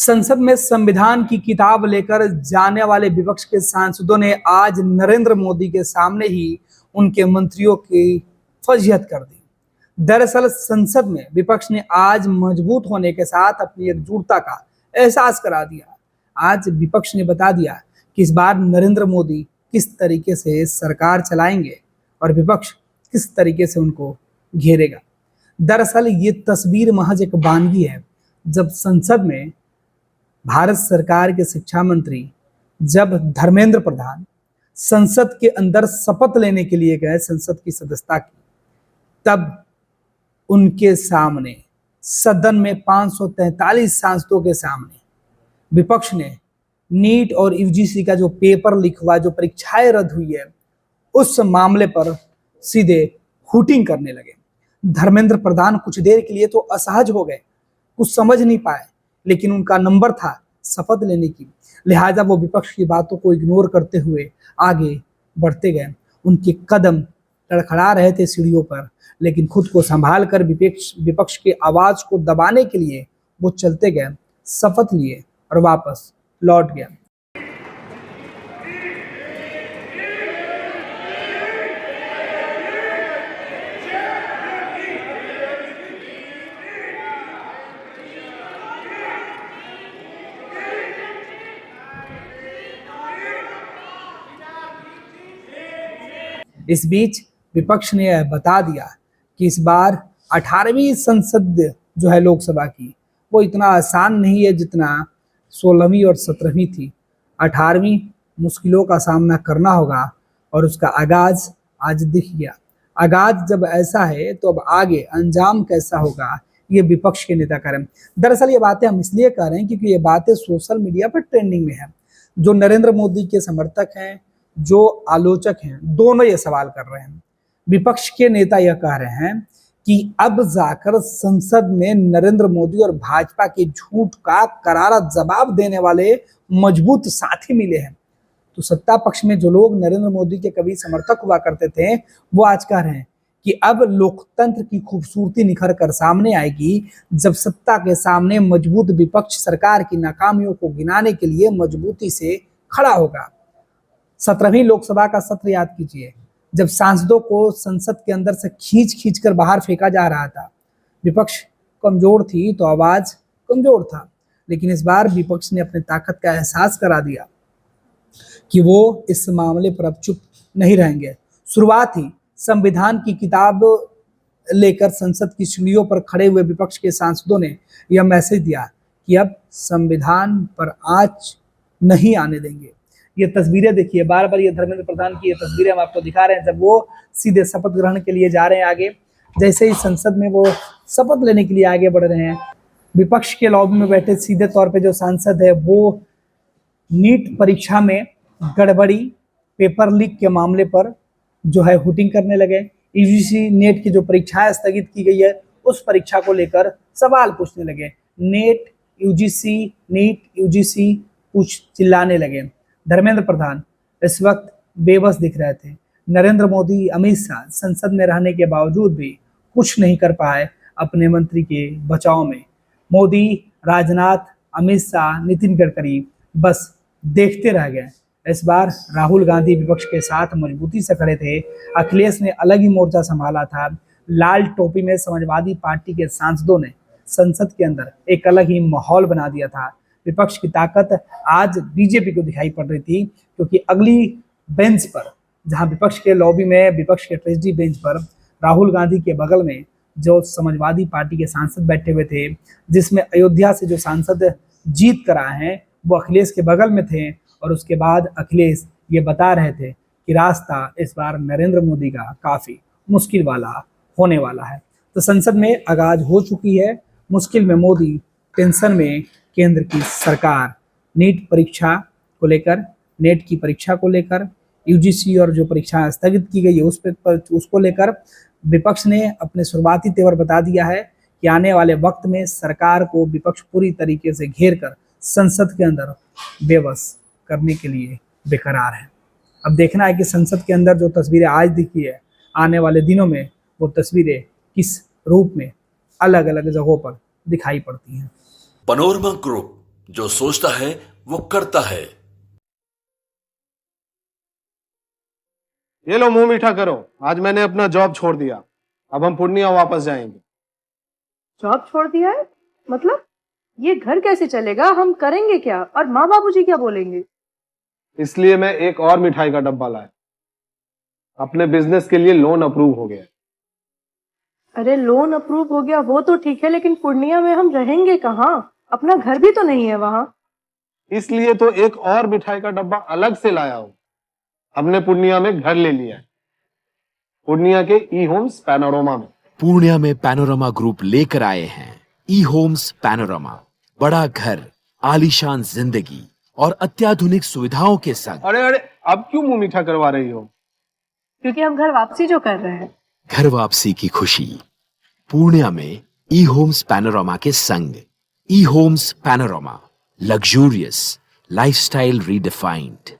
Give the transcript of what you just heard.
संसद में संविधान की किताब लेकर जाने वाले विपक्ष के सांसदों ने आज नरेंद्र मोदी के सामने ही उनके मंत्रियों की फजीहत कर दी। दरअसल संसद में विपक्ष ने आज मजबूत होने के साथ अपनी एकजुटता का एहसास करा दिया। आज विपक्ष ने बता दिया कि इस बार नरेंद्र मोदी किस तरीके से सरकार चलाएंगे और विपक्ष किस तरीके से उनको घेरेगा। दरअसल ये तस्वीर महज एक वानगी है। जब संसद में भारत सरकार के शिक्षा मंत्री जब धर्मेंद्र प्रधान संसद के अंदर शपथ लेने के लिए गए संसद की सदस्यता की, तब उनके सामने सदन में 543 सांसदों के सामने विपक्ष ने नीट और यूजीसी का जो पेपर लीक हुआ, जो परीक्षाएं रद्द हुई है, उस मामले पर सीधे हुटिंग करने लगे। धर्मेंद्र प्रधान कुछ देर के लिए तो असहज हो गए, कुछ समझ नहीं पाए, लेकिन उनका नंबर था शपथ लेने की, लिहाजा वो विपक्ष की बातों को इग्नोर करते हुए आगे बढ़ते गए। उनके कदम लड़खड़ा रहे थे सीढ़ियों पर, लेकिन खुद को संभाल कर विपक्ष के आवाज को दबाने के लिए वो चलते गए, शपथ लिए और वापस लौट गया। इस बीच विपक्ष ने यह बता दिया कि इस बार 18वीं संसद जो है लोकसभा की, वो इतना आसान नहीं है जितना 16वीं और 17वीं थी। 18वीं मुश्किलों का सामना करना होगा और उसका आगाज आज दिख गया। आगाज जब ऐसा है तो अब आगे अंजाम कैसा होगा, ये विपक्ष के नेता कह रहे हैं। दरअसल ये बातें हम इसलिए कह रहे हैं क्योंकि ये बातें सोशल मीडिया पर ट्रेंडिंग में है। जो नरेंद्र मोदी के समर्थक हैं, जो आलोचक हैं, दोनों ये सवाल कर रहे हैं। विपक्ष के नेता यह कह रहे हैं कि अब जाकर संसद में नरेंद्र मोदी और भाजपा के झूठ का करारा जवाब देने वाले मजबूत साथी मिले हैं। तो सत्ता पक्ष में जो लोग नरेंद्र मोदी के कभी समर्थक हुआ करते थे, वो आज कह रहे हैं कि अब लोकतंत्र की खूबसूरती निखर कर सामने आएगी जब सत्ता के सामने मजबूत विपक्ष सरकार की नाकामियों को गिनाने के लिए मजबूती से खड़ा होगा। 17वीं लोकसभा का सत्र याद कीजिए, जब सांसदों को संसद के अंदर से खींच कर बाहर फेंका जा रहा था। विपक्ष कमजोर थी तो आवाज कमजोर था, लेकिन इस बार विपक्ष ने अपनी ताकत का एहसास करा दिया कि वो इस मामले पर अब चुप नहीं रहेंगे। शुरुआत ही संविधान की किताब लेकर संसद की सीढ़ियों पर खड़े हुए विपक्ष के सांसदों ने यह मैसेज दिया कि अब संविधान पर आंच नहीं आने देंगे। ये तस्वीरें देखिए, बार बार ये धर्मेंद्र प्रधान की ये तस्वीरें हम आपको दिखा रहे हैं जब वो सीधे शपथ ग्रहण के लिए जा रहे हैं आगे। जैसे ही संसद में वो शपथ लेने के लिए आगे बढ़ रहे हैं, विपक्ष के लॉबी में बैठे सीधे तौर पे जो सांसद है वो नीट परीक्षा में गड़बड़ी, पेपर लीक के मामले पर जो है हुटिंग करने लगे। यूजीसी नेट की जो परीक्षाएं स्थगित की गई है, उस परीक्षा को लेकर सवाल पूछने लगे। नीट यूजीसी पूछ चिल्लाने लगे। धर्मेंद्र प्रधान इस वक्त बेबस दिख रहे थे। नरेंद्र मोदी, अमित शाह संसद में रहने के बावजूद भी कुछ नहीं कर पाए अपने मंत्री के बचाव में। मोदी, राजनाथ, अमित शाह, नितिन गडकरी बस देखते रह गए। इस बार राहुल गांधी विपक्ष के साथ मजबूती से खड़े थे। अखिलेश ने अलग ही मोर्चा संभाला था। लाल टोपी में समाजवादी पार्टी के सांसदों ने संसद के अंदर एक अलग ही माहौल बना दिया था। विपक्ष की ताकत आज बीजेपी को दिखाई पड़ रही थी, क्योंकि अगली बेंच पर, जहां विपक्ष के लॉबी में, विपक्ष के ट्रेजरी बेंच पर राहुल गांधी के बगल में जो समाजवादी पार्टी के सांसद बैठे हुए थे, जिसमें अयोध्या से जो सांसद जीत कर आए हैं वो अखिलेश के बगल में थे। और उसके बाद अखिलेश ये बता रहे थे कि रास्ता इस बार नरेंद्र मोदी का काफी मुश्किल वाला होने वाला है। तो संसद में आगाज हो चुकी है। मुश्किल में मोदी, टेंशन में केंद्र की सरकार। नीट परीक्षा को लेकर, नेट की परीक्षा को लेकर, यूजीसी और जो परीक्षा स्थगित की गई है उसको लेकर विपक्ष ने अपने शुरुआती तेवर बता दिया है कि आने वाले वक्त में सरकार को विपक्ष पूरी तरीके से घेर कर संसद के अंदर बेबस करने के लिए बेकरार है। अब देखना है कि संसद के अंदर जो तस्वीरें आज दिखी है, आने वाले दिनों में वो तस्वीरें किस रूप में अलग अलग जगहों पर दिखाई पड़ती हैं। पनोरमा ग्रुप जो सोचता है वो करता है। ये लो मुंह मीठा करो, आज मैंने अपना जॉब छोड़ दिया। अब हम पूर्णिया वापस जाएंगे। जॉब छोड़ दिया है? मतलब ये घर कैसे चलेगा? हम करेंगे क्या? और माँ बाबूजी क्या बोलेंगे? इसलिए मैं एक और मिठाई का डब्बा लाया। अपने बिजनेस के लिए लोन अप्रूव हो गया। अरे लोन अप्रूव हो गया वो तो ठीक है, लेकिन पूर्णिया में हम रहेंगे कहाँ? अपना घर भी तो नहीं है वहां। इसलिए तो एक और मिठाई का डब्बा अलग से लाया हूं। हमने पूर्णिया में घर ले लिया है, पूर्णिया के ई होम्स पैनोरमा में। पूर्णिया में पैनोरमा ग्रुप लेकर आए हैं ई होम्स पैनोरमा। बड़ा घर, आलीशान जिंदगी और अत्याधुनिक सुविधाओं के संग। अरे अरे, अब क्यों मुंह मीठा करवा रही हो? क्योंकि हम घर वापसी जो कर रहे हैं। घर वापसी की खुशी पूर्णिया में ई होम्स पैनोरमा के संग। E homes panorama, luxurious lifestyle redefined.